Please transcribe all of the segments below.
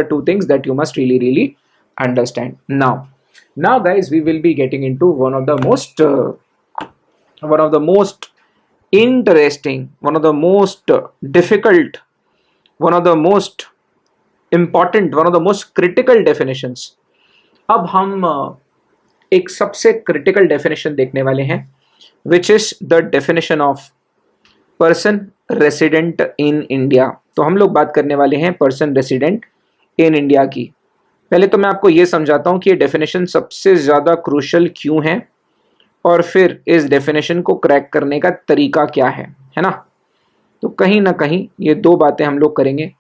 two things that you must really understand. Now guys, we will be getting into one of the most interesting, one of the most difficult, one of the most important, one of the most critical definitions. अब हम एक सबसे critical definition देखने वाले हैं, which is the definition of person resident in India. तो हम लोग बात करने वाले हैं पर्सन रेसिडेंट इन इंडिया की. पहले तो मैं आपको ये समझाता हूँ कि ये डेफिनेशन सबसे ज़्यादा क्रूशल क्यों है और फिर इस डेफिनेशन को क्रैक करने का तरीका क्या है ना. तो कहीं ना कहीं ये दो बातें हम लोग करेंगे.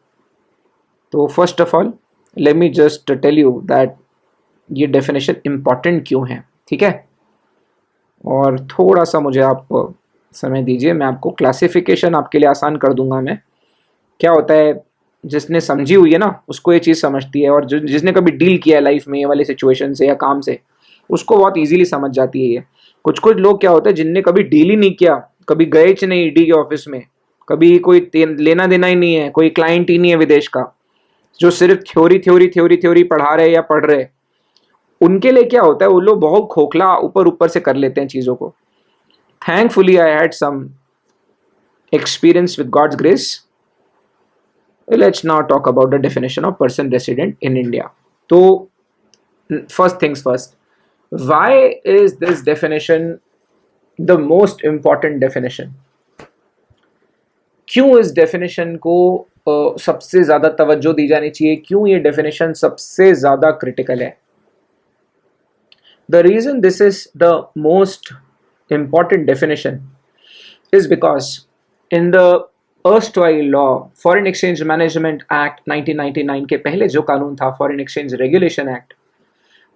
तो first of all let me just tell you that ये डेफिनेशन इम्पॉर्टेंट क्यों है, ठीक है. और थोड़ा सा मुझे आप समय दीजिए, मैं आपको क्लासिफिकेशन आपके लिए आसान कर दूंगा. मैं क्या होता है, जिसने समझी हुई है ना उसको ये चीज़ समझती है, और जिसने कभी डील किया है लाइफ में ये वाली सिचुएशन से या काम से, उसको बहुत इजीली समझ जाती है ये. कुछ लोग क्या होता है जिनने कभी डील ही नहीं किया, कभी गए च नहीं ईडी के ऑफिस में, कभी कोई लेना देना ही नहीं है, कोई क्लाइंट ही नहीं है विदेश का, जो सिर्फ थ्योरी पढ़ा रहे या पढ़ रहे, उनके लिए क्या होता है, वो लोग बहुत खोखला ऊपर से कर लेते हैं चीज़ों को. Thankfully I had some experience with God's grace. Let's now talk about the definition of person resident in India. तो first things first, why is this definition the most important definition? क्यों इस डेफिनेशन को सबसे ज्यादा तवज्जो दी जानी चाहिए, क्यों ये डेफिनेशन सबसे ज्यादा क्रिटिकल है? The reason this is the most important definition is because in the erstwhile law, Foreign Exchange Management Act 1999 के पहले जो कानून था, Foreign Exchange Regulation Act,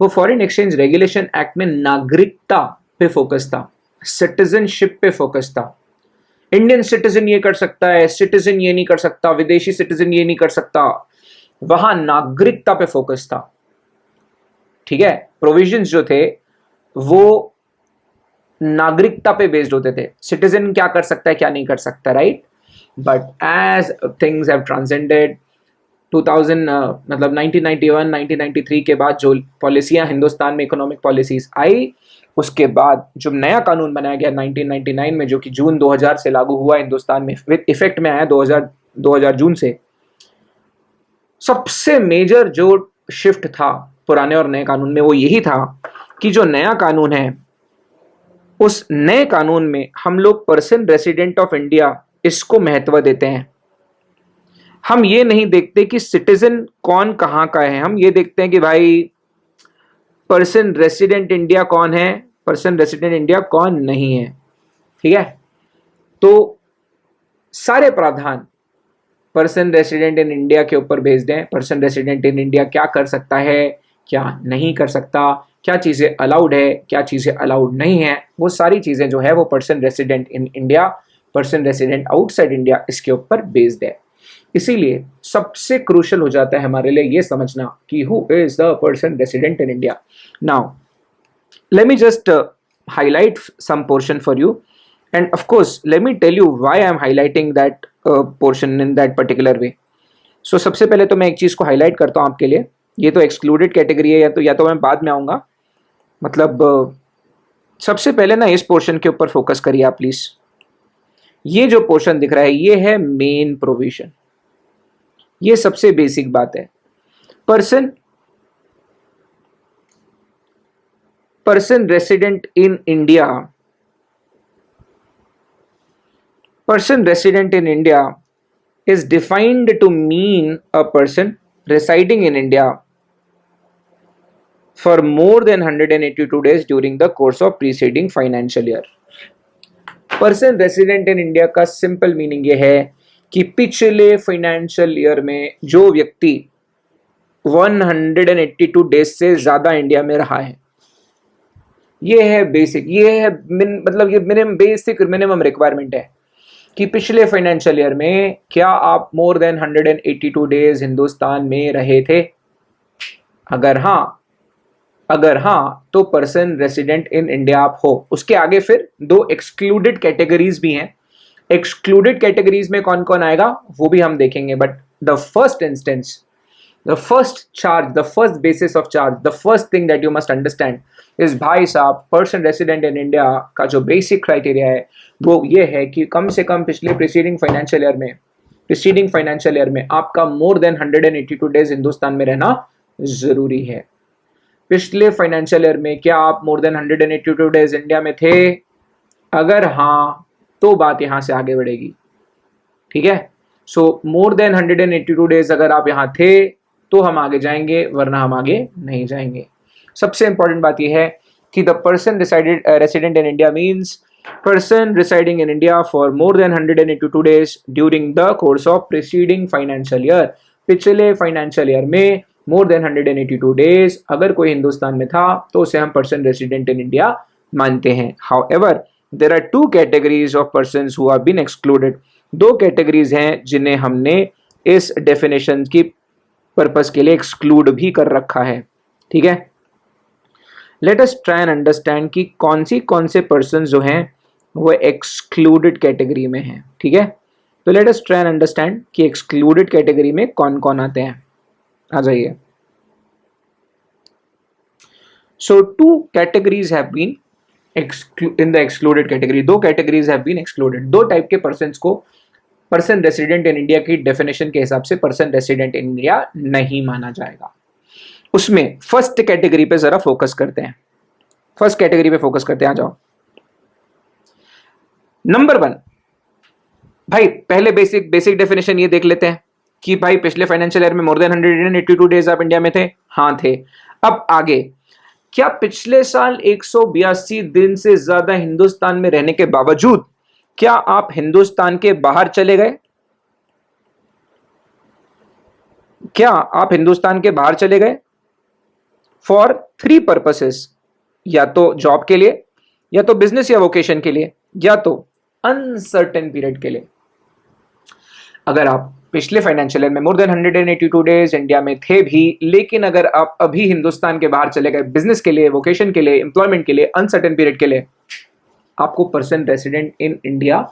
वो Foreign Exchange Regulation Act में नागरिकता पे फोकस था, सिटीजनशिप पे फोकस था. इंडियन सिटीजन ये कर सकता है, सिटीजन ये नहीं कर सकता, विदेशी सिटीजन ये नहीं कर सकता. वहां नागरिकता पे फोकस था, ठीक है. प्रोविजंस जो थे वो नागरिकता पे बेस्ड होते थे, सिटीजन क्या कर सकता है क्या नहीं कर सकता, right. But as things have transcended 1991 1993 के बाद जो पॉलिसियां हिंदुस्तान में इकोनॉमिक पॉलिसीज आई, उसके बाद जो नया कानून बनाया गया 1999 में, जो कि जून 2000 से लागू हुआ हिंदुस्तान में, विद इफेक्ट में आया 2000 जून से. सबसे मेजर जो शिफ्ट था पुराने और नए कानून में वो यही था कि जो नया कानून है उस नए कानून में हम लोग पर्सन रेसिडेंट ऑफ इंडिया इसको महत्व देते हैं. हम ये नहीं देखते कि सिटीजन कौन कहाँ का है, हम ये देखते हैं कि भाई पर्सन रेसिडेंट इंडिया कौन है, पर्सन रेसिडेंट इंडिया कौन नहीं है, ठीक है. तो सारे प्रावधान पर्सन रेसिडेंट इन इंडिया के ऊपर भेज दें. पर्सन रेसिडेंट इन इंडिया क्या कर सकता है, क्या नहीं कर सकता, क्या चीज़ें अलाउड है, क्या चीज़ें अलाउड नहीं है, वो सारी चीज़ें जो है वो person resident in India, person resident outside India, इसके ऊपर बेस्ड है. इसीलिए सबसे क्रूशल हो जाता है हमारे लिए ये समझना कि who is the person resident in India. Now let me just highlight some portion for you, and of course let me tell you why I am highlighting that portion in that particular way. So सबसे पहले तो मैं एक चीज़ को highlight करता हूँ आपके लिए. ये तो एक्सक्लूडेड कैटेगरी है, या तो मैं बाद में आऊँगा. मतलब सबसे पहले ना इस पोर्शन के ऊपर फोकस करिए आप प्लीज. ये जो पोर्शन दिख रहा है ये है मेन प्रोविजन. ये सबसे बेसिक बात है. Person resident in India, person resident in India is defined to mean a person residing in India for more than 182 days during the course of preceding financial year. Person resident in India का simple meaning ये है कि पिछले financial year में जो व्यक्ति 182 days से ज्यादा इंडिया में रहा है, ये है बेसिक, ये है मतलब ये मिनिमम रिक्वायरमेंट है कि पिछले फाइनेंशियल ईयर में क्या आप मोर देन 182 डेज हिंदुस्तान में रहे थे. अगर हाँ तो पर्सन रेसिडेंट इन इंडिया आप हो. उसके आगे फिर दो एक्सक्लूडेड कैटेगरीज भी हैं. एक्सक्लूडेड कैटेगरीज में कौन कौन आएगा वो भी हम देखेंगे, but the first instance the first charge, the first basis of charge, the first thing that you must understand is भाई साहब पर्सन रेसिडेंट इन इंडिया का जो बेसिक क्राइटेरिया है वो ये है कि कम से कम पिछले प्रीसीडिंग फाइनेंशियल ईयर में आपका मोर देन 182 डेज हिंदुस्तान में रहना जरूरी है। पिछले फाइनेंशियल ईयर में क्या आप मोर देन 182 डेज इंडिया में थे? अगर हाँ तो बात यहां से आगे बढ़ेगी, ठीक है। सो मोर देन 182 डेज अगर आप यहां थे तो हम आगे जाएंगे, वरना हम आगे नहीं जाएंगे। सबसे इंपॉर्टेंट बात यह है कि the person resident in India means person residing in India for more than 182 days during the course of preceding financial year। पिछले फाइनेंशियल ईयर में मोर देन 182 डेज अगर कोई हिंदुस्तान में था तो उसे हम पर्सन रेसिडेंट इन इंडिया मानते हैं। However there are two categories of persons who have been excluded. दो कैटेगरीज हैं जिन्हें हमने इस डेफिनेशन की पर्पस के लिए एक्सक्लूड भी कर रखा है, ठीक है। Late us try and understand कि कौन से पर्सन जो हैं वो एक्सक्लूडेड कैटेगरी में हैं, ठीक है। तो let us try and understand कि एक्सक्लूडेड कैटेगरी में कौन कौन आते हैं। आ जाइए। So two categories have been in the excluded category. दो कैटेगरीज हैव बीन एक्सक्लूडेड। दो टाइप के पर्सन्स को पर्सन रेसिडेंट इन इंडिया की डेफिनेशन के हिसाब से पर्सन रेसिडेंट इन इंडिया नहीं माना जाएगा। उसमें फर्स्ट कैटेगरी पे जरा फोकस करते हैं। फर्स्ट कैटेगरी पे फोकस करते हैं, आ जाओ। नंबर 1, भाई पहले बेसिक डेफिनेशन ये देख लेते हैं कि भाई पिछले फाइनेंशियल ईयर में मोर देन 182 डेज आप इंडिया में थे। हाँ थे। अब आगे, क्या पिछले साल 182 दिन से ज्यादा हिंदुस्तान में रहने के बावजूद क्या आप हिंदुस्तान के बाहर चले गए? क्या आप हिंदुस्तान के बाहर चले गए? फॉर 3 पर्पसेस, या तो जॉब के लिए, या तो बिजनेस या वोकेशन के लिए, या तो अनसर्टेन पीरियड के लिए। अगर आप पिछले फाइनेंशियल ईयर में मोर देन 182 डेज इंडिया में थे भी, लेकिन अगर आप अभी हिंदुस्तान के बाहर चले गए बिजनेस के लिए, वोकेशन के लिए, एम्प्लॉयमेंट के लिए, अनसर्टेन पीरियड के लिए, आपको पर्सन रेसिडेंट इन इंडिया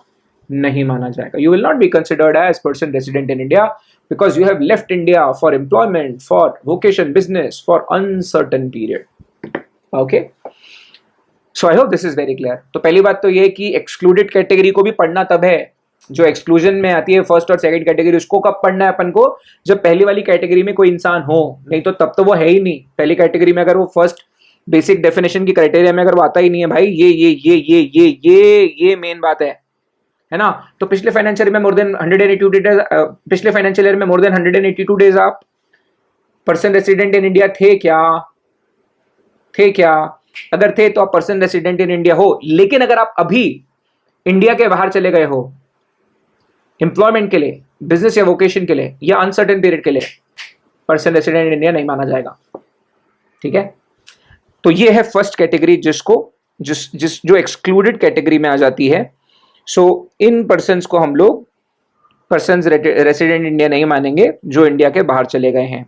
नहीं माना जाएगा। You will not be considered as person resident in India because you have left India for employment, for vocation, business, for uncertain period. Okay? So I hope this is very clear. तो पहली बात तो ये कि excluded category को भी पढ़ना तब है जो एक्सक्लूजन में आती है, फर्स्ट और सेकंड कैटेगरी। उसको कब पढ़ना है अपन को? जब पहली वाली कैटेगरी में कोई इंसान हो, नहीं तो तब तो वो है ही नहीं। पहली कैटेगरी में अगर वो फर्स्ट बेसिक डेफिनेशन की क्राइटेरिया में अगर वो आता ही नहीं है, भाई ये मेन बात है ना। तो पिछले फाइनेंशियल ईयर में मोर देन 182 डेज, पिछले फाइनेंशियल ईयर में मोर देन 182 डेज आप पर्सन रेसिडेंट इन इंडिया थे क्या? अगर थे तो आप पर्सन रेसिडेंट इन इंडिया हो। लेकिन अगर आप अभी इंडिया के बाहर चले गए हो एम्प्लॉयमेंट के लिए, बिजनेस या वोकेशन के लिए, या अनसर्टेन पीरियड के लिए, पर्सन रेसिडेंट इन इंडिया नहीं माना जाएगा, ठीक है। तो ये है फर्स्ट कैटेगरी जो एक्सक्लूडेड कैटेगरी में आ जाती है। सो इन पर्सन्स को हम लोग पर्सन्स रेसिडेंट इंडिया नहीं मानेंगे जो इंडिया के बाहर चले गए हैं।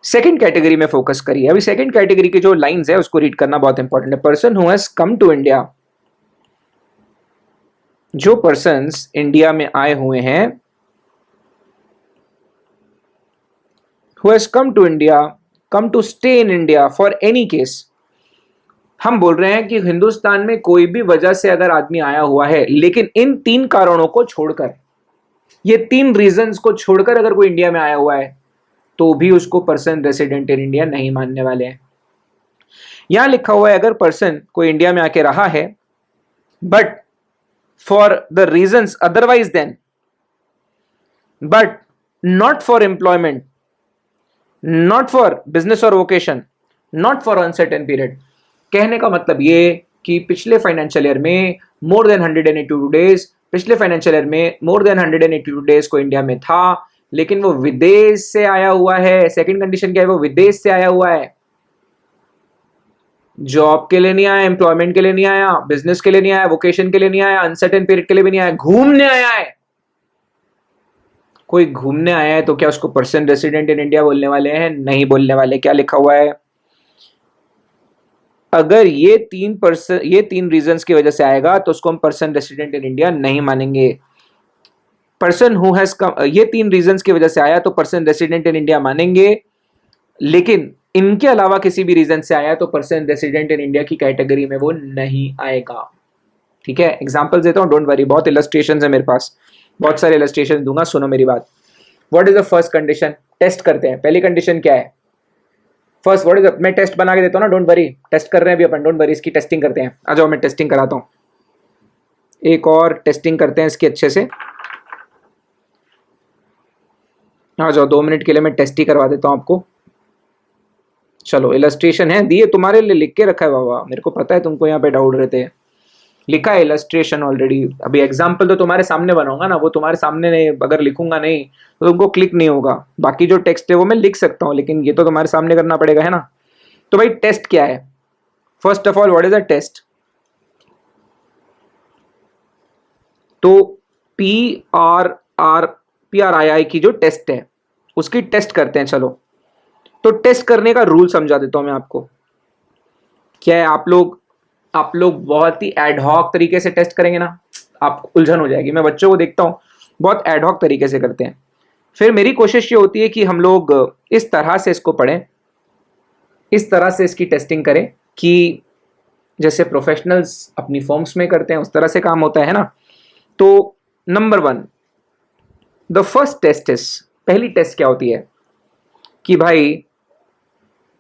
सेकंड कैटेगरी में फोकस करिए। अभी सेकंड कैटेगरी की जो लाइंस है उसको रीड करना बहुत इंपॉर्टेंट है। Person who has come to India, जो पर्सन्स इंडिया में आए हुए हैं, who has come to India, come to stay in India for any case. हम बोल रहे हैं कि हिंदुस्तान में कोई भी वजह से अगर आदमी आया हुआ है, लेकिन इन 3 कारणों को छोड़कर, ये 3 रीजंस को छोड़कर अगर कोई इंडिया में आया हुआ है तो भी उसको पर्सन रेसिडेंट इन इंडिया नहीं मानने वाले हैं। यहां लिखा हुआ है अगर पर्सन कोई इंडिया में आके रहा है but for the reasons otherwise than, but not for employment, not for business और vocation, not for uncertain period. कहने का मतलब ये कि पिछले फाइनेंशियल ईयर में मोर देन 182 डेज, पिछले फाइनेंशियल ईयर में मोर देन 182 डेज को इंडिया में था, लेकिन वो विदेश से आया हुआ है। सेकंड कंडीशन क्या है? वो विदेश से आया हुआ है, जॉब के लिए नहीं आया, एम्प्लॉयमेंट के लिए नहीं आया, बिजनेस के लिए नहीं आया, वोकेशन के लिए नहीं आया, अनसर्टेन पीरियड के लिए भी नहीं आया, घूमने आया है। कोई घूमने आया है तो क्या उसको पर्सन रेसिडेंट इन इंडिया बोलने वाले हैं? नहीं बोलने वाले। क्या लिखा हुआ है? अगर ये 3 रीजंस की वजह से आएगा तो उसको हम पर्सन रेसिडेंट इन इंडिया नहीं मानेंगे। पर्सन हु हैज कम, ये तीन रीजंस की वजह से आया तो पर्सन रेसिडेंट इन इंडिया मानेंगे, लेकिन इनके अलावा किसी भी रीजन से आया तो पर्सन रेसिडेंट इन इंडिया की कैटेगरी में वो नहीं आएगा। ठीक है, एग्जांपल देता हूं, डोंट वरी, बहुत इलस्ट्रेशन है मेरे पास, बहुत सारे इलस्ट्रेशन दूंगा, सुनो मेरी बात। What is the first condition? Test करते हैं। पहली कंडीशन क्या है? फर्स्ट व्हाट इज, मैं टेस्ट बना के देता हूं ना, डोंट वरी, टेस्ट कर रहे हैं अभी अपन, डोंट वरी, इसकी टेस्टिंग करते हैं। आ जाओ, मैं टेस्टिंग कराता हूं, एक और टेस्टिंग करते हैं इसकी अच्छे से। आ जाओ, 2 मिनट के लिए मैं टेस्ट ही करवा देता हूं आपको। चलो, इलस्ट्रेशन है दिए तुम्हारे लिए, लिख के रखा है बाबा, मेरे को पता है तुमको यहाँ पे डाउट रहते हैं। लिखा है इलस्ट्रेशन ऑलरेडी। अभी एग्जाम्पल तो तुम्हारे सामने बनाऊंगा ना, वो तुम्हारे सामने नहीं, अगर लिखूंगा नहीं तो तुमको क्लिक नहीं होगा। बाकी जो टेक्स्ट है वो मैं लिख सकता हूँ, लेकिन ये तो तुम्हारे सामने करना पड़ेगा, है ना। तो भाई टेस्ट क्या है? First of all what is a test? तो PRII की जो टेस्ट है उसकी टेस्ट करते हैं। चलो, तो टेस्ट करने का रूल समझा देता हूं मैं आपको। क्या है, आप लोग बहुत ही एडहॉक तरीके से टेस्ट करेंगे ना, आपको उलझन हो जाएगी। मैं बच्चों को देखता हूं बहुत एडहॉक तरीके से करते हैं। फिर मेरी कोशिश ये होती है कि हम लोग इस तरह से इसको पढ़ें, इस तरह से इसकी टेस्टिंग करें कि जैसे प्रोफेशनल्स अपनी फॉर्म्स में करते हैं उस तरह से काम होता है ना। तो number 1, the first test is, पहली टेस्ट क्या होती है कि भाई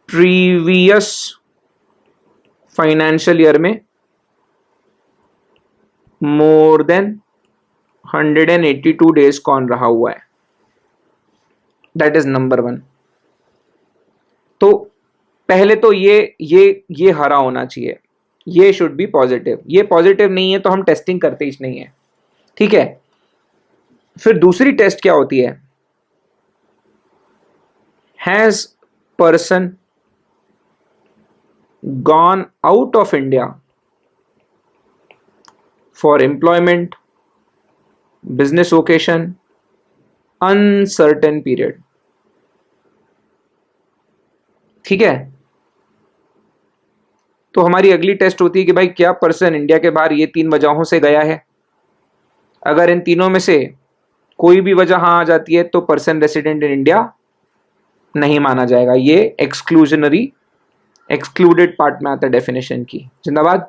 प्रीवियस फाइनेंशियल ईयर में मोर देन 182 डेज कौन रहा हुआ है, दैट इज नंबर 1। तो पहले तो ये हरा होना चाहिए, ये शुड बी पॉजिटिव। ये पॉजिटिव नहीं है तो हम टेस्टिंग करते ही नहीं है, ठीक है। फिर दूसरी टेस्ट क्या होती है? Has person gone out of India for employment, business vocation, uncertain period। ठीक है, तो हमारी अगली टेस्ट होती है कि भाई क्या पर्सन इंडिया के बाहर ये 3 वजहों से गया है। अगर इन तीनों में से कोई भी वजह हाँ आ जाती है तो पर्सन रेसिडेंट इन इंडिया नहीं माना जाएगा। ये एक्सक्लूडेड पार्ट में आता है डेफिनेशन की। जिंदाबाद।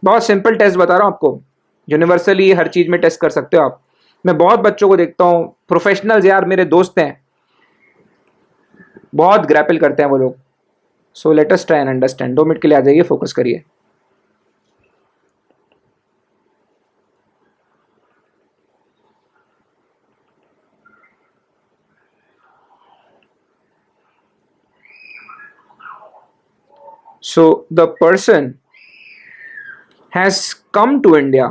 बहुत सिंपल टेस्ट बता रहा हूं आपको, यूनिवर्सली हर चीज में टेस्ट कर सकते हो आप। मैं बहुत बच्चों को देखता हूं, प्रोफेशनल्स यार मेरे दोस्त हैं, बहुत ग्रैपल करते हैं वो लोग। सो let us try and understand. 2 minute के लिए आ जाइए, फोकस करिए। So the person has come to India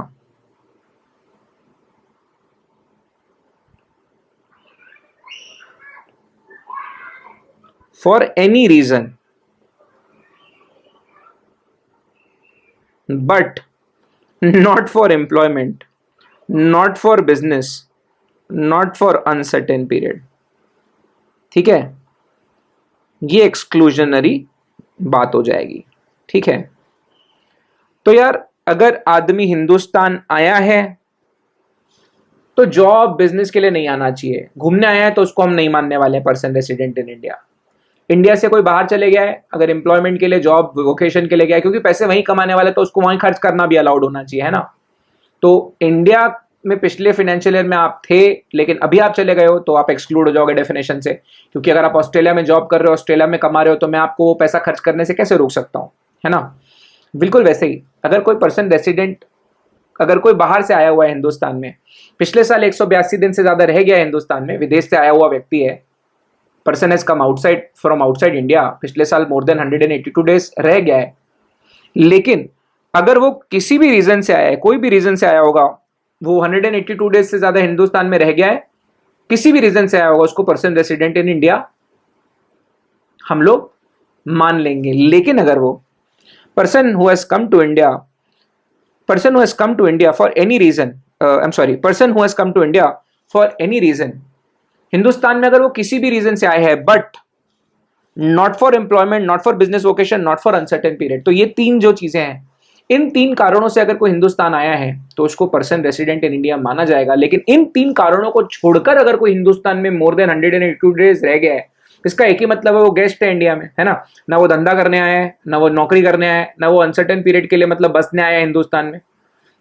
for any reason, but not for employment, not for business, not for uncertain period। ठीक है, ये एक्सक्लूजनरी बात हो जाएगी। ठीक है, तो यार अगर आदमी हिंदुस्तान आया है तो जॉब बिजनेस के लिए नहीं आना चाहिए। घूमने आया है तो उसको हम नहीं मानने वाले person resident in India. India से कोई बाहर चले गया है, अगर एम्प्लॉयमेंट के लिए, जॉब वोकेशन के लिए गया है, क्योंकि पैसे वहीं कमाने वाले, तो उसको वहीं खर्च करना भी अलाउड होना चाहिए, है ना। तो इंडिया में पिछले फाइनेंशियल ईयर में आप थे, लेकिन अभी आप चले गए हो तो आप एक्सक्लूड हो जाओगे डेफिनेशन से। क्योंकि अगर आप ऑस्ट्रेलिया में जॉब कर रहे हो, ऑस्ट्रेलिया में कमा रहे हो, तो मैं आपको वो पैसा खर्च करने से कैसे रोक सकता हूँ, है ना। बिल्कुल वैसे ही अगर कोई पर्सन रेसिडेंट, अगर कोई बाहर से आया हुआ है हिंदुस्तान में, पिछले साल 182 दिन से ज्यादा रह गया है हिंदुस्तान में, विदेश से आया हुआ व्यक्ति है, person has come outside from outside India, पिछले साल मोर देन 182 डेज रह गया है, लेकिन अगर वो किसी भी रीजन से आया है, कोई भी रीजन से आया होगा, वो 182 डेज से ज्यादा हिंदुस्तान में रह गया है, किसी भी रीजन से आया होगा, उसको पर्सन रेसिडेंट इन इंडिया हम लोग मान लेंगे। लेकिन अगर वो person who has come to India, person who has come to India for any reason, I am sorry, person who has come to India for any reason, Hindustan में अगर वो किसी भी रीजन से आए हैं, but not for employment, not for business vocation, not for uncertain period, तो ये 3 जो चीजें हैं, इन 3 कारणों से अगर कोई हिंदुस्तान आया है तो उसको पर्सन रेसिडेंट इन इंडिया माना जाएगा। लेकिन इन 3 कारणों को छोड़कर अगर कोई हिंदुस्तान में मोर देन 182 डेज रह गया है, इसका एक ही मतलब है वो गेस्ट है इंडिया में, है ना। ना वो धंधा करने आया है, ना वो नौकरी करने आया है, ना वो अनसर्टेन पीरियड के लिए मतलब बसने आया है हिंदुस्तान में।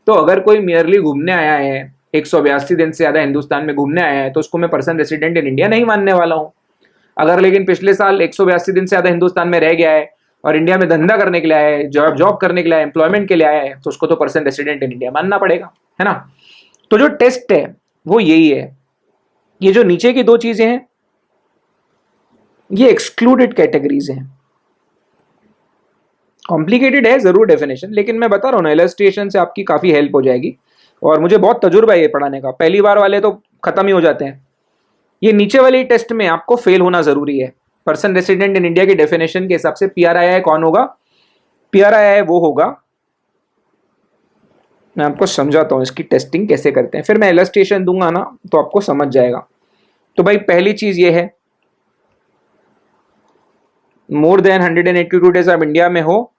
तो अगर कोई मियरली घूमने आया है, 182 दिन से ज्यादा हिंदुस्तान में घूमने आया है, तो उसको मैं पर्सन रेसिडेंट इन इंडिया नहीं मानने वाला हूँ। अगर लेकिन पिछले साल 182 दिन से ज्यादा हिंदुस्तान में रह गया है और इंडिया में धंधा करने के लिए आया है, जॉब करने के लिए, एम्प्लॉयमेंट के लिए आया है, तो उसको तो पर्सन रेसिडेंट इन इंडिया मानना पड़ेगा, है ना। तो जो टेस्ट है वो यही है। ये जो नीचे की 2 चीजें हैं ये एक्सक्लूडेड कैटेगरीज हैं। कॉम्प्लिकेटेड है जरूर डेफिनेशन, लेकिन मैं बता रहा हूं ना, इलस्ट्रेशन से आपकी काफी हेल्प हो जाएगी। और मुझे बहुत तजुर्बा है ये पढ़ाने का, पहली बार वाले तो खत्म ही हो जाते हैं। ये नीचे वाली टेस्ट में आपको फेल होना जरूरी है। पर्सन रेसिडेंट इन इंडिया की डेफिनेशन के हिसाब से पीआरआई कौन होगा? पीआरआई वो होगा, मैं आपको समझाता हूं इसकी टेस्टिंग कैसे करते हैं, फिर मैं इलस्ट्रेशन दूंगा ना तो आपको समझ जाएगा। तो भाई पहली चीज ये है, मोर देन 182 डेज आप इंडिया में हो,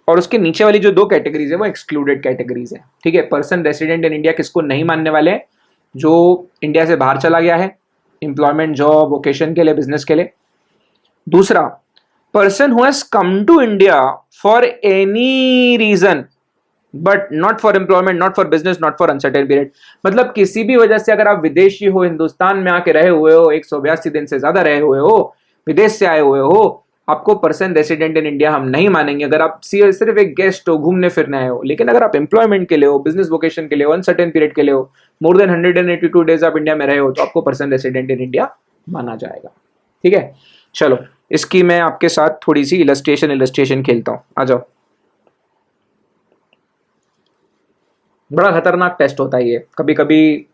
और उसके नीचे वाली जो 2 कैटेगरीज है वो एक्सक्लूडेड कैटेगरीज है। ठीक है, पर्सन रेसिडेंट इन इंडिया किसको नहीं मानने वाले हैं? जो इंडिया से बाहर चला गया है एम्प्लॉयमेंट, जॉब, वोकेशन के लिए, बिजनेस के लिए। दूसरा, person who has come to India for any reason but not for employment, not for business, not for uncertain period. मतलब किसी भी वजह से अगर आप विदेशी हो, हिंदुस्तान में आके रहे हुए हो, 182 दिन से ज्यादा रहे हुए हो, विदेश से आए हुए हो, आपको पर्सन रेसिडेंट इन इंडिया हम नहीं मानेंगे। अगर आप सिर्फ एक गेस्ट हो, घूमने फिरने आए हो। लेकिन अगर आप एम्प्लॉयमेंट के लिए हो, बिजनेस वोकेशन के लिए हो, अनसर्टेन पीरियड के लिए हो, मोर देन 182 डेज आप इंडिया में रहे हो, तो आपको पर्सन रेसिडेंट इन इंडिया माना जाएगा। ठीक है, चलो इसकी मैं आपके साथ थोड़ी सी इलस्ट्रेशन खेलता हूं, आ जाओ। बड़ा खतरनाक टेस्ट होता है ये। कभी कभी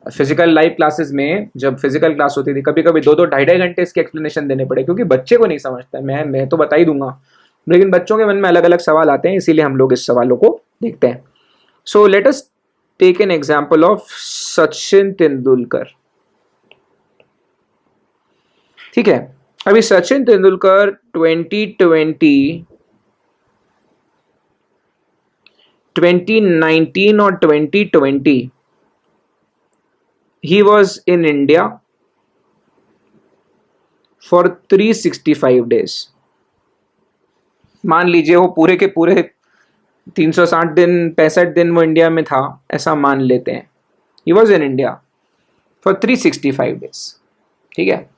फिजिकल लाइव क्लासेस में, जब फिजिकल क्लास होती थी, कभी कभी 2-2 ढाई घंटे इसके एक्सप्लेनेशन देने पड़े, क्योंकि बच्चे को नहीं समझता है। मैं तो बता ही दूंगा, लेकिन बच्चों के मन में अलग अलग सवाल आते हैं, इसीलिए हम लोग इस सवालों को देखते हैं। So let us take an example of Sachin Tendulkar. ठीक है, अभी सचिन तेंदुलकर 2019 और 2020 he was in India for 365 days। मान लीजिए वो पूरे के पूरे 360 दिन, 65 दिन वो इंडिया में था, ऐसा मान लेते हैं। he was in India for 365 days। ठीक है,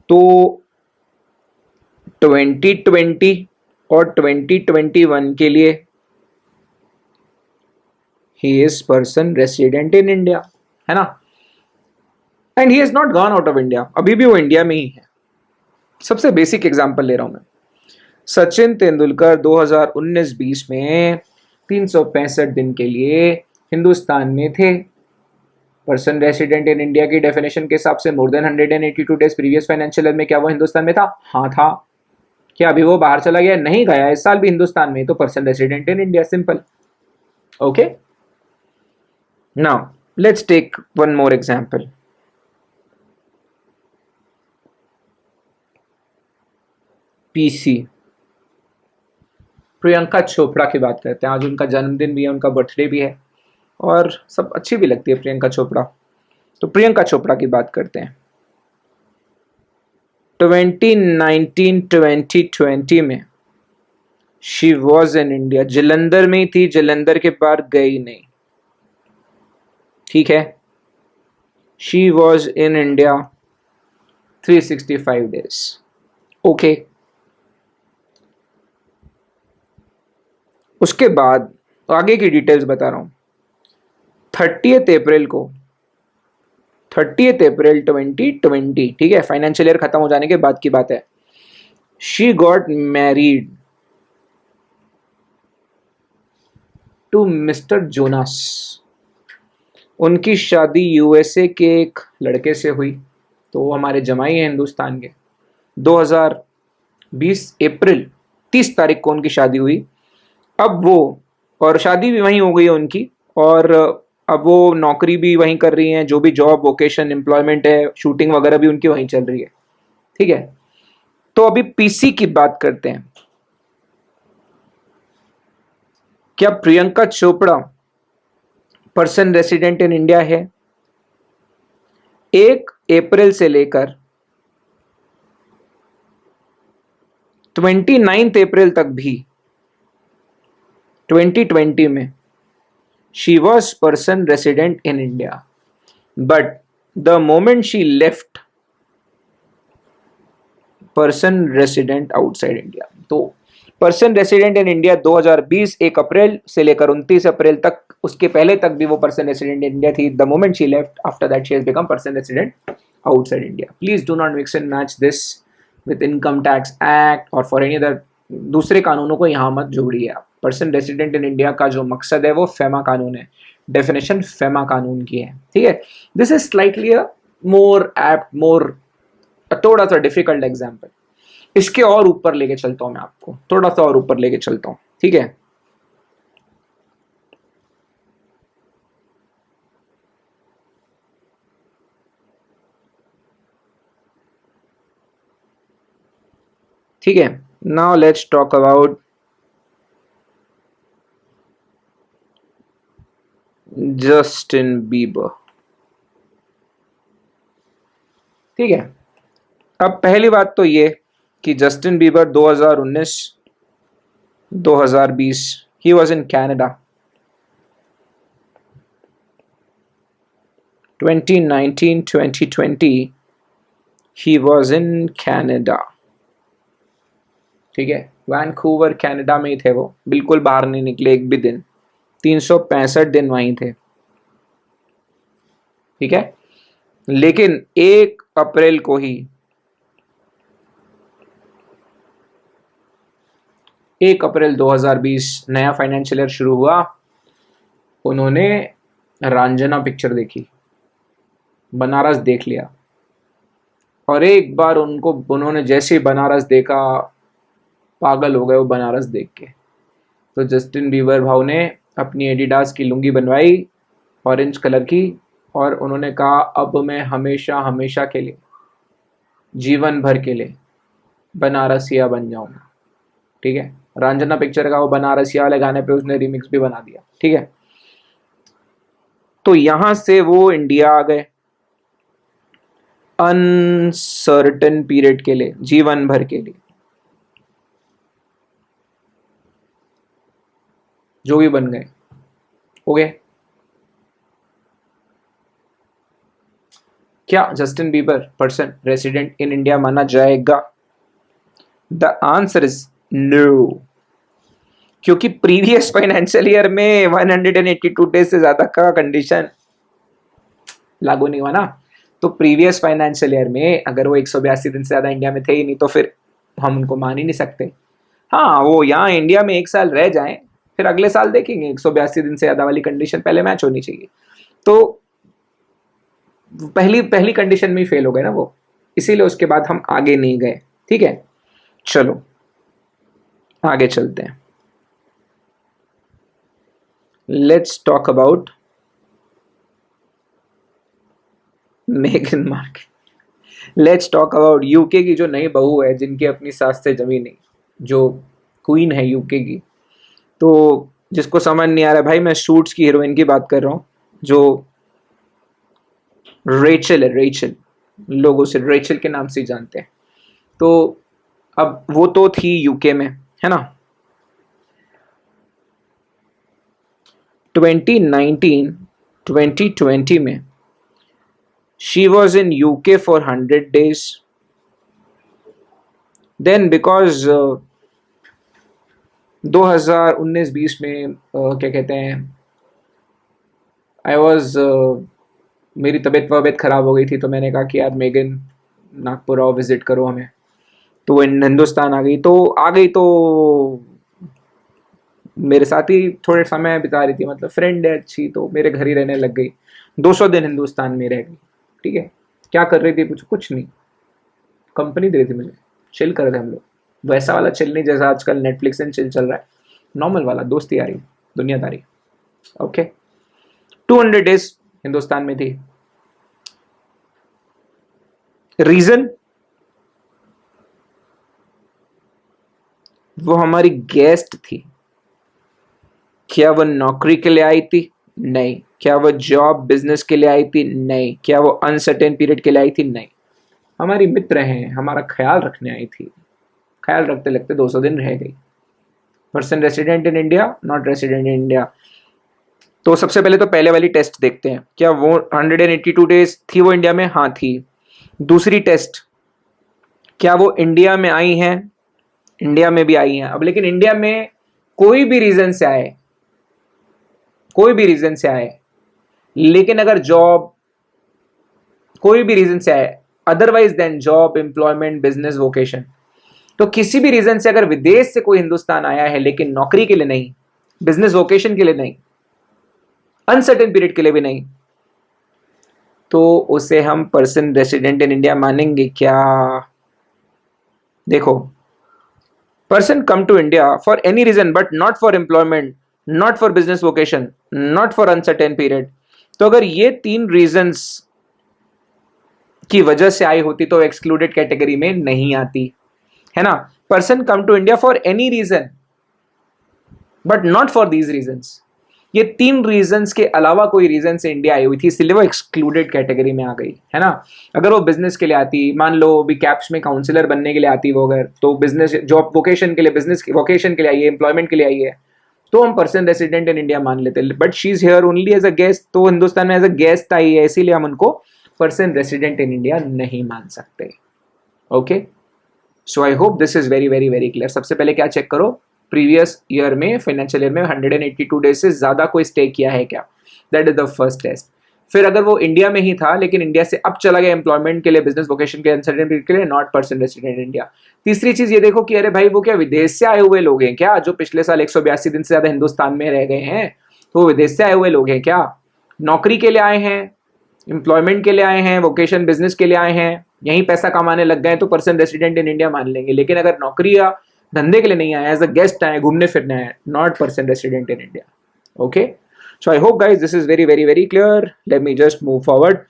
तो 2020 और 2021 के लिए he is person resident in India, है ना। And he has not gone out of India, अभी भी वो इंडिया में ही है। सबसे बेसिक एग्जांपल ले रहा हूं मैं। सचिन तेंदुलकर 2019-20 में 365 दिन के लिए हिंदुस्तान में थे। पर्सन रेसिडेंट इन इंडिया की डेफिनेशन के हिसाब से मोर than 182 days previous financial year में क्या वो हिंदुस्तान में था? हाँ था। क्या अभी वो बाहर चला गया? नहीं गया, इस साल भी हिंदुस्तान में, तो person resident in India, simple. Okay, now let's take one more example। PC Priyanka Chopra की बात करते हैं। आज उनका जन्मदिन भी है, उनका बर्थडे भी है, और सब अच्छी भी लगती है प्रियंका चोपड़ा। तो प्रियंका चोपड़ा की बात करते हैं। 2019-2020 में she was in India, Jalandhar में ही थी, जलंधर के बाहर गई नहीं। ठीक है, she was in India 365 days. Okay, उसके बाद आगे की डिटेल्स बता रहा हूं। 30 अप्रैल 2020, ठीक है, फाइनेंशियल ईयर खत्म हो जाने के बाद की बात है। She got married to mister Jonas. उनकी शादी यूएसए के एक लड़के से हुई, तो वो हमारे जमाई हैं हिंदुस्तान के। 2020 अप्रैल 30 तारीख को उनकी शादी हुई। अब वो, और शादी भी वहीं हो गई है उनकी, और अब वो नौकरी भी वहीं कर रही हैं, जो भी जॉब, वोकेशन, एम्प्लॉयमेंट है, शूटिंग वगैरह भी उनकी वहीं चल रही है। ठीक है, तो अभी पीसी की बात करते हैं। क्या Priyanka Chopra person resident in India है? 1 अप्रैल से लेकर 29 अप्रैल तक भी 2020 में she was person resident in India, but the moment she left person resident outside India. तो पर्सन रेसिडेंट इन इंडिया 2020 1 अप्रैल से लेकर 29 अप्रैल तक, उसके पहले तक भी वो पर्सन रेसिडेंट इन इंडिया थी। The moment she left, after that she has become person resident outside India. Please do not mix and match this with income tax act और फॉर एनी अदर दूसरे कानूनों को यहां मत जोड़िए आप। Person resident in India का जो मकसद है वो फेमा कानून है, डेफिनेशन फेमा कानून की है, ठीक है। This is slightly a more apt, more थोड़ा सा डिफिकल्ट एग्जाम्पल। इसके और ऊपर लेके चलता हूं मैं आपको, थोड़ा सा और ऊपर लेके चलता हूं, ठीक है। ठीक है, now let's talk about Justin Bieber. ठीक है, अब पहली बात तो ये कि Justin Bieber 2019 2020 he was in Canada. 2019 2020 he was in Canada. ठीक है, वैंकूवर कनाडा में ही थे वो, बिल्कुल बाहर नहीं निकले एक भी दिन, 365 दिन वहीं थे। ठीक है, लेकिन 1 अप्रैल को ही 1 अप्रैल 2020 नया फाइनेंशियल ईयर शुरू हुआ, उन्होंने रंजना पिक्चर देखी, बनारस देख लिया, और एक बार उन्होंने जैसे ही बनारस देखा पागल हो गए वो बनारस देख के। तो जस्टिन बीबर भाव ने अपनी एडिडास की लुंगी बनवाई ऑरेंज कलर की, और उन्होंने कहा अब मैं हमेशा हमेशा के लिए, जीवन भर के लिए बनारसिया बन जाऊंगा। ठीक है, रंजना पिक्चर का वो बनारसिया वाले गाने पे उसने रिमिक्स भी बना दिया। ठीक है, तो यहां से वो इंडिया आ गए अनसर्टेन पीरियड के लिए, जीवन भर के लिए, जो भी बन गए। ओके, क्या Justin Bieber person resident in India माना जाएगा? द आंसर इज नो, क्योंकि प्रीवियस फाइनेंशियल ईयर में 182 डेज से ज्यादा का कंडीशन लागू नहीं हुआ ना। तो प्रीवियस फाइनेंशियल ईयर में अगर वो 182 दिन से ज्यादा इंडिया में थे ही नहीं, तो फिर हम उनको मान ही नहीं सकते। हाँ, वो यहाँ इंडिया में 1 साल रह जाएं, फिर अगले साल देखेंगे 182 दिन से ज्यादा वाली कंडीशन पहले मैच होनी चाहिए। तो पहली पहली कंडीशन में ही फेल हो गए ना वो, इसीलिए उसके बाद हम आगे नहीं गए। ठीक है, चलो आगे चलते हैं। लेट्स टॉक अबाउट मेगन Markle. Let's talk about UK की जो नई बहू है, जिनकी अपनी सास से जमी नहीं, जो क्वीन है यूके की। तो जिसको समझ नहीं आ रहा भाई, मैं सूट्स की हीरोइन की बात कर रहा हूँ, जो रेचल है, रेचल, लोग उसे रेचल के नाम से ही जानते हैं। तो अब वो तो थी यूके में, है ना। 2019 2020 में she was in UK for 100 days। Then because 2019-20 में क्या कहते हैं, आई वॉज मेरी तबीयत वबीयत खराब हो गई थी, तो मैंने कहा कि यार मेगन नागपुर आओ, विजिट करो हमें। तो वो हिंदुस्तान आ गई, तो मेरे साथ ही थोड़े समय बिता रही थी, मतलब फ्रेंड है अच्छी, तो मेरे घर ही रहने लग गई। 200 दिन हिंदुस्तान में रह गई। ठीक है, क्या कर रही थी, कुछ नहीं, कंपनी दे रही थी मुझे, चिल कर रहे थे हम लोग। वैसा वाला चिल नहीं जैसा आजकल नेटफ्लिक्स एंड चिल चल रहा है, नॉर्मल वाला दोस्ती आ रही, दुनियादारी। ओके, 200 days हिंदुस्तान में थी। रीजन, वो हमारी गेस्ट थी। क्या वो नौकरी के लिए आई थी? नहीं। क्या वो जॉब बिजनेस के लिए आई थी? नहीं। क्या वो अनसर्टेन पीरियड के लिए आई थी? नहीं। हमारी मित्र हैं, हमारा ख्याल रखने आई थी। ख्याल रखते लगते 200 दिन रह गई। Person resident in India, not resident in India. तो सबसे पहले तो पहले वाली टेस्ट देखते हैं, क्या वो 182 डेज थी वो इंडिया में? हाँ थी। दूसरी टेस्ट, क्या वो इंडिया में आई हैं? इंडिया में भी आई हैं। अब लेकिन इंडिया में कोई भी रीजन से आए, कोई भी रीजन से आए, लेकिन अगर जॉब, कोई भी रीजन से आए otherwise then job, employment, business, vocation, तो किसी भी रीजन से अगर विदेश से कोई हिंदुस्तान आया है लेकिन नौकरी के लिए नहीं, बिजनेस वोकेशन के लिए नहीं, अनसर्टेन पीरियड के लिए भी नहीं, तो उसे हम पर्सन रेसिडेंट इन इंडिया मानेंगे क्या? देखो, person come to India for any reason but not for employment, not for business vocation, not for uncertain period, तो अगर ये तीन रीजंस की वजह से आई होती तो एक्सक्लूडेड कैटेगरी में नहीं आती, है ना। Person come to India for any reason but not for these reasons, ये तीन रीजंस के अलावा कोई रीजन से इंडिया आई हुई थी, इसलिए वो एक्सक्लूडेड कैटेगरी में आ गई, है ना। अगर वो बिजनेस के लिए आती, मान लो भी कैप्स में काउंसलर बनने के लिए आती वो, अगर तो बिजनेस जॉब वोकेशन के लिए, बिजनेस वोकेशन के लिए आई है, एम्प्लॉयमेंट के लिए आई है, तो हम पर्सन रेसिडेंट इन इंडिया मान लेते। But she is here only as a guest, तो हिंदुस्तान में एज अ गेस्ट आई है, इसीलिए हम उनको पर्सन रेसिडेंट इन इंडिया नहीं मान सकते। Okay, so I hope this is very very very clear. सबसे पहले क्या चेक करो, प्रीवियस ईयर में, फाइनेंशियल ईयर में 182 डेज से ज्यादा कोई स्टे किया है क्या, that is the first test. फिर अगर वो इंडिया में ही था लेकिन इंडिया से अब चला गया एम्प्लॉयमेंट के लिए, बिजनेस वोकेशन के, अनसर्टेन पीरियड के लिए, नॉट पर्सन रेसिडेंट इंडिया। तीसरी चीज ये देखो कि अरे भाई वो क्या विदेश से आए हुए लोग हैं क्या, जो पिछले साल 182 दिन से ज्यादा हिंदुस्तान में रह गए हैं, तो वो विदेश से आए हुए लोग हैं क्या? नौकरी के लिए आए हैं, एम्प्लॉयमेंट के लिए आए हैं, वोकेशन बिजनेस के लिए आए हैं, यहीं पैसा कमाने लग गए तो पर्सन रेसिडेंट इन इंडिया मान लेंगे। लेकिन अगर नौकरी या धंधे के लिए नहीं आए, एज अ गेस्ट आए, घूमने फिरने आए, not person resident in India. Okay, so I hope guys this is very very very clear. Late me just move forward.